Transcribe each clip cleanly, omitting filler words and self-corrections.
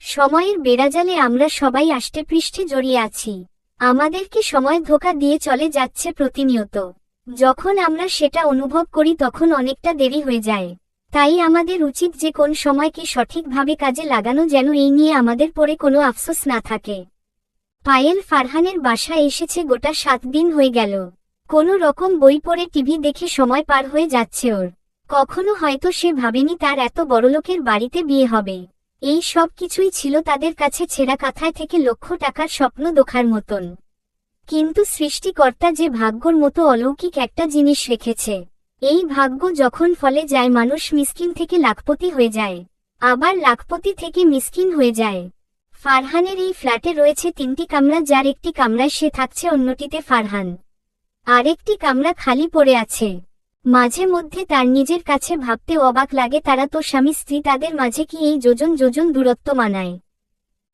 সময়ের বেড়াজালে আমরা সবাই আষ্টেপৃষ্ঠে জড়িয়ে আছি। আমাদেরকে সময় ধোঁকা দিয়ে চলে যাচ্ছে প্রতিনিয়ত। যখন আমরা সেটা অনুভব করি তখন অনেকটা দেরি হয়ে যায়। তাই আমাদের উচিত যে কোন সময়কে সঠিকভাবে কাজে লাগানো, যেন এই নিয়ে আমাদের পরে কোনো আফসোস না থাকে। পায়েল ফারহানের বাসায় এসেছে গোটা 7 দিন হয়ে গেল। কোনো রকম বই পড়ে টিভি দেখে সময় পার হয়ে যাচ্ছে ওর। কখনো হয়তো সে ভাবেনি তার এত বড়লোকের বাড়িতে বিয়ে হবে। এই সব কিছুই ছিল তাদের কাছে ছেঁড়া কাঁথায় থেকে লক্ষ টাকার স্বপ্ন দেখার মতন। কিন্তু সৃষ্টিকর্তা যে ভাগ্যর মতো অলৌকিক একটা জিনিস রেখেছে, এই ভাগ্য যখন ফলে যায় মানুষ মিসকিন থেকে লাখপতি হয়ে যায়, আবার লাখপতি থেকে মিসকিন হয়ে যায়। ফারহানের এই ফ্ল্যাটে রয়েছে 3টি কামরা, যার একটি কামরায় সে থাকছে, অন্যটিতে ফারহান। আরেকটি কামরা খালি পড়ে আছে। মাঝে মধ্যে তার নিজের কাছে ভাবতে অবাক লাগে, তারা তো স্বামী স্ত্রী, তাদের মাঝে কি এই যোজন যোজন দূরত্ব মানায়?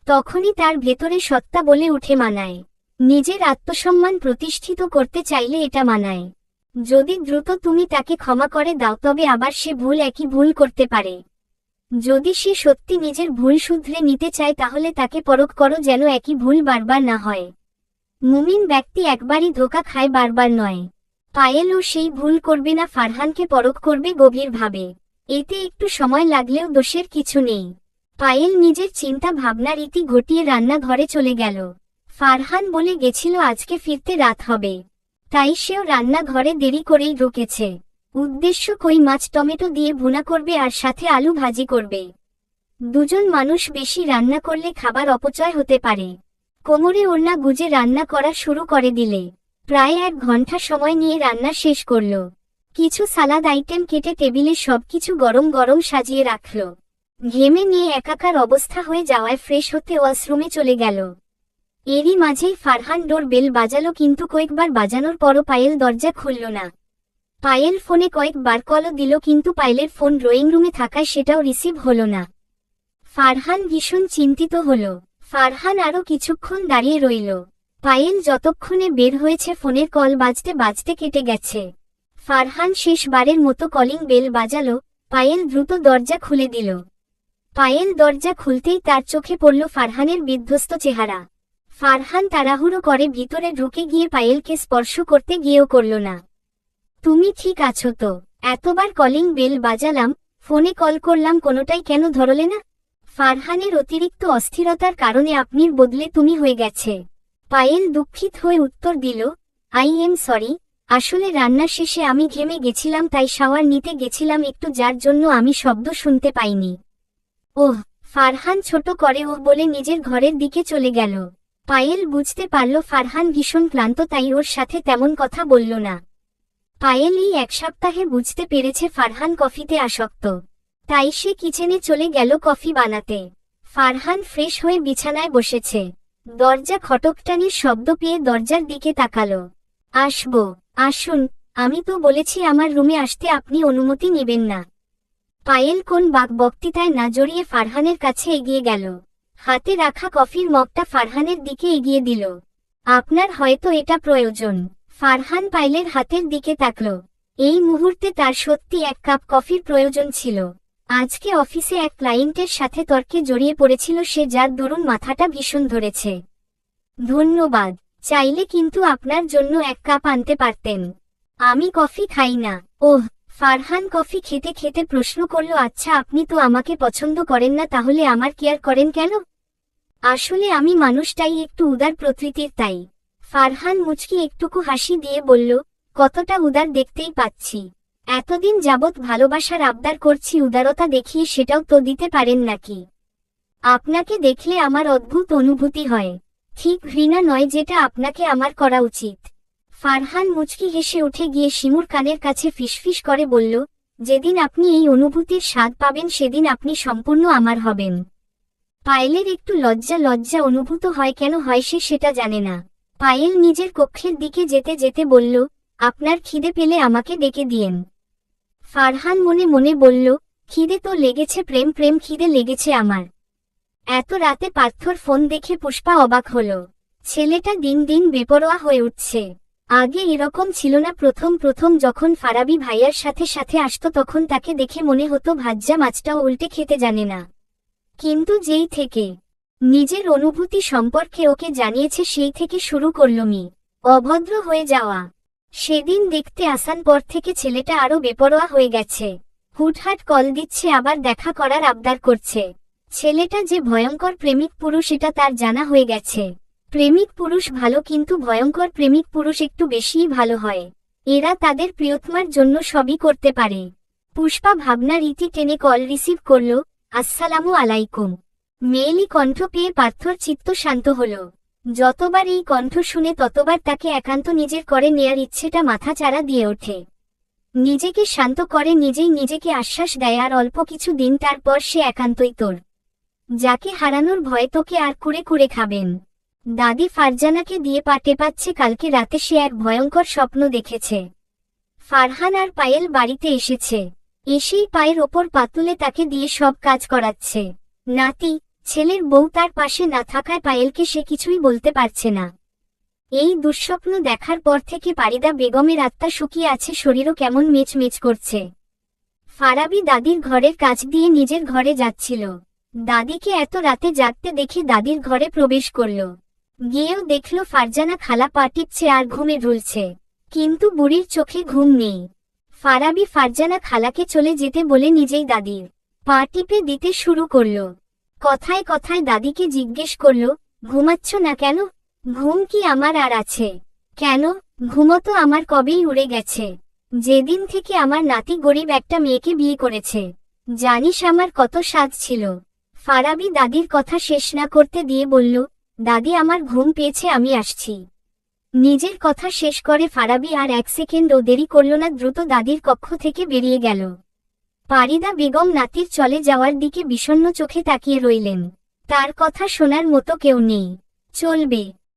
তখনই তার ভেতরে সত্তা বলে উঠে, মানায়। নিজের আত্মসম্মান প্রতিষ্ঠিত করতে চাইলে এটা মানায়। যদি দ্রুত তুমি তাকে ক্ষমা করে দাও, তবে আবার সে একই ভুল করতে পারে। যদি সে সত্যি নিজের ভুল শুধরে নিতে চায়, তাহলে তাকে পরখ করো, যেন একই ভুল বারবার না হয়। মুমিন ব্যক্তি একবারই ধোঁকা খায়, বারবার নয়। পায়েলও সেই ভুল করবে না, ফারহানকে পরখ করবে গভীরভাবে। এতে একটু সময় লাগলেও দোষের কিছু নেই। পায়েল নিজের চিন্তা ভাবনার ইতি ঘটিয়ে রান্নাঘরে চলে গেল। ফারহান বলে গেছিল আজকে ফিরতে রাত হবে, তাই সেও রান্নাঘরে দেরি করেই ঢুকেছে। উদ্দেশ্য কই মাছ টমেটো দিয়ে ভুনা করবে আর সাথে আলু ভাজি করবে। দুজন মানুষ বেশি রান্না করলে খাবার অপচয় হতে পারে। কোমরে ওড়না গুজে রান্না করা শুরু করে দিলে প্রায় 1 ঘন্টা সময় নিয়ে রান্না শেষ করল। কিছু সালাদ আইটেম কেটে টেবিলে সবকিছু গরম গরম সাজিয়ে রাখল। ঘেমে নিয়ে একাকার অবস্থা হয়ে যাওয়ায় ফ্রেশ হতে ওয়াশরুমে চলে গেল। এরই মাঝেই ফারহান ডোর বেল বাজালো, কিন্তু কয়েকবার বাজানোর পরও পায়েল দরজা খুলল না। পায়েল ফোনে কয়েকবার কলও দিল, কিন্তু পায়েলের ফোন ড্রয়িং রুমে থাকায় সেটাও রিসিভ হলো না। ফারহান ভীষণ চিন্তিত হল। ফারহান আরও কিছুক্ষণ দাঁড়িয়ে রইল। পায়েল যতক্ষণে বের হয়েছে ফোনের কল বাজতে বাজতে কেটে গেছে। ফারহান শেষবারের মতো কলিং বেল বাজালো। পায়েল দ্রুত দরজা খুলে দিল। পায়েল দরজা খুলতেই তার চোখে পড়ল ফারহানের বিধ্বস্ত চেহারা। ফারহান তাড়াহুড়ো করে ভিতরে ঢুকে গিয়ে পায়েলকে স্পর্শ করতে গিয়েও করল না। তুমি ঠিক আছো তো? এতবার কলিং বেল বাজালাম, ফোনে কল করলাম, কোনোটাই কেন ধরলে না? ফারহানের অতিরিক্ত অস্থিরতার কারণে আপনির বদলে তুমি হয়ে গেছে। পায়েল দুঃখিত হয়ে উত্তর দিল, আই এম সরি, আসলে রান্নার শেষে আমি ঘেমে গেছিলাম, তাই শাওয়ার নিতে গেছিলাম একটু, যার জন্য আমি শব্দ শুনতে পাইনি। ওহ। ফারহান ছোট করে ওহ বলে নিজের ঘরের দিকে চলে গেল। পায়েল বুঝতে পারল ফারহান ভীষণ ক্লান্ত, তাই ওর সাথে তেমন কথা বলল না। পায়েল এই 1 সপ্তাহে বুঝতে পেরেছে ফারহান কফিতে আসক্ত, তাই সে কিচেনে চলে গেল কফি বানাতে। ফারহান ফ্রেশ হয়ে বিছানায় বসেছে। দরজা খটখটানির শব্দ পেয়ে দরজার দিকে তাকালো। আসবো? আসুন, আমি তো বলেছি আমার রুমে আসতে, আপনি অনুমতি নেবেন না। পায়েল কোন বক্তৃতায় না জড়িয়ে ফারহানের কাছে এগিয়ে গেল। হাতে রাখা কফির মগটা ফারহানের দিকে এগিয়ে দিল। আপনার হয়তো এটা প্রয়োজন। ফারহান পায়েলের হাতের দিকে তাকল। এই মুহূর্তে তার সত্যি 1 কাপ কফির প্রয়োজন ছিল। আজকে অফিসে এক ক্লায়েন্টের সাথে তর্কে জড়িয়ে পড়েছিল সে, যার দরুন মাথাটা ভীষণ ধরেছে। ধন্যবাদ, চাইলে কিন্তু আপনার জন্য 1 কাপ আনতে পারতেন। আমি কফি খাই না। ওহ। ফারহান কফি খেতে খেতে প্রশ্ন করল, আচ্ছা আপনি তো আমাকে পছন্দ করেন না, তাহলে আমার কেয়ার করেন কেন? আসলে আমি মানুষটাই একটু উদার প্রকৃতির, তাই। ফারহান মুচকি একটুকু হাসি দিয়ে বলল, কতটা উদার দেখতেই পাচ্ছি। এতদিন যাবৎ ভালোবাসার আবদার করছি, উদারতা দেখিয়ে সেটাও তো দিতে পারেন নাকি? আপনাকে দেখলে আমার অদ্ভুত অনুভূতি হয়। ঠিক ঘৃণা নয়, যেটা আপনাকে আমার করা উচিত। ফারহান মুচকি হেসে উঠে গিয়ে শিমুর কানের কাছে ফিসফিস করে বলল, যেদিন আপনি এই অনুভূতির স্বাদ পাবেন সেদিন আপনি সম্পূর্ণ আমার হবেন। পায়েলের একটু লজ্জা লজ্জা অনুভূত হয়, কেন হয় সে সেটা জানে না। পায়েল নিজের কক্ষের দিকে যেতে যেতে বলল, আপনার খিদে পেলে আমাকে ডেকে দিয়েন। ফারহান মনে মনে বলল, খিদে তো লেগেছে, প্রেম প্রেম খিদে লেগেছে আমার। এত রাতে পার্থর ফোন দেখে পুষ্পা অবাক হল। ছেলেটা দিন দিন বেপরোয়া হয়ে উঠছে। আগে এরকম ছিল না। প্রথম প্রথম যখন ফারাবি ভাইয়ার সাথে সাথে আসতো তখন তাকে দেখে মনে হতো ভাজ্জা মাছটাও উল্টে খেতে জানে না। কিন্তু যেই থেকে নিজের অনুভূতি সম্পর্কে ওকে জানিয়েছে, সেই থেকে শুরু করল অভদ্র হয়ে যাওয়া। সেদিন দেখতে আসার পর থেকে ছেলেটা আরো বেপরোয়া হয়ে গেছে। হুটহাট কল দিচ্ছে, আবার দেখা করার আবদার করছে। ছেলেটা যে ভয়ঙ্কর প্রেমিক পুরুষ এটা তার জানা হয়ে গেছে। প্রেমিক পুরুষ ভালো, কিন্তু ভয়ঙ্কর প্রেমিক পুরুষ একটু বেশিই ভালো হয়। এরা তাদের প্রিয়তমার জন্য সবই করতে পারে। পুষ্পা ভাবনার ইতি টেনে কল রিসিভ করল। আসসালামু আলাইকুম। মেয়েলি কণ্ঠ পেয়ে পার্থর চিত্ত শান্ত হল। যতবার এই কণ্ঠ শুনে ততবার তাকে একান্ত নিজের করে নেয়ার ইচ্ছেটা মাথাচাড়া দিয়ে ওঠে। নিজেকে শান্ত করে, নিজেই নিজেকে আশ্বাস দেয়, আর অল্প কিছু দিন তারপর সে একান্তই তোর। যাকে হারানোর ভয় তোকে আর কুড়ে কুড়ে খাবেন। দাদি ফারজানাকে দিয়ে টেপাচ্ছে। কালকে রাতে সে এক ভয়ঙ্কর স্বপ্ন দেখেছে। ফারহান আর পায়েল বাড়িতে এসেছে। এসেই পায়ের ওপর পাতুলে তাকে দিয়ে সব কাজ করাচ্ছে। নাতি, ছেলের বউ তার পাশে না থাকায় পায়েলকে সে কিছুই বলতে পারছে না। এই দুঃস্বপ্ন দেখার পর থেকে পারিদা বেগমের আত্মা শুকিয়ে আছে, শরীরও কেমন মেচমেচ করছে। ফারাবি দাদির ঘরের কাছ দিয়ে নিজের ঘরে যাচ্ছিল। দাদিকে এত রাতে জাগতে দেখে দাদির ঘরে প্রবেশ করল। গিয়েও দেখল ফারজানা খালা পা টিপছে আর ঘুমে ঢুলছে, কিন্তু বুড়ির চোখে ঘুম নেই। ফারাবি ফারজানা খালাকে চলে যেতে বলে নিজেই দাদির পা টিপে দিতে শুরু করল। কথায় কথায় দাদিকে জিজ্ঞেস করল, ঘুমাচ্ছ না কেন? ঘুম কি আমার আর আছে? কেন, ঘুমতো আমার কবেই উড়ে গেছে। যেদিন থেকে আমার নাতি গরিব একটা মেয়েকে বিয়ে করেছে। জানিস আমার কত সাধ ছিল। ফারাবি দাদির কথা শেষ না করতে দিয়ে বলল, দাদি আমার ঘুম পেয়েছে, আমি আসছি। নিজের কথা শেষ করে ফারাবি আর এক সেকেন্ডও দেরি করল না, দ্রুত দাদির কক্ষ থেকে বেরিয়ে গেল। পারিদা বেগম নাতির চলে যাওয়ার দিকে বিষণ্ণ চোখে তাকিয়ে রইলেন। তার কথা শোনার মতো কেউ নেই। চলবে।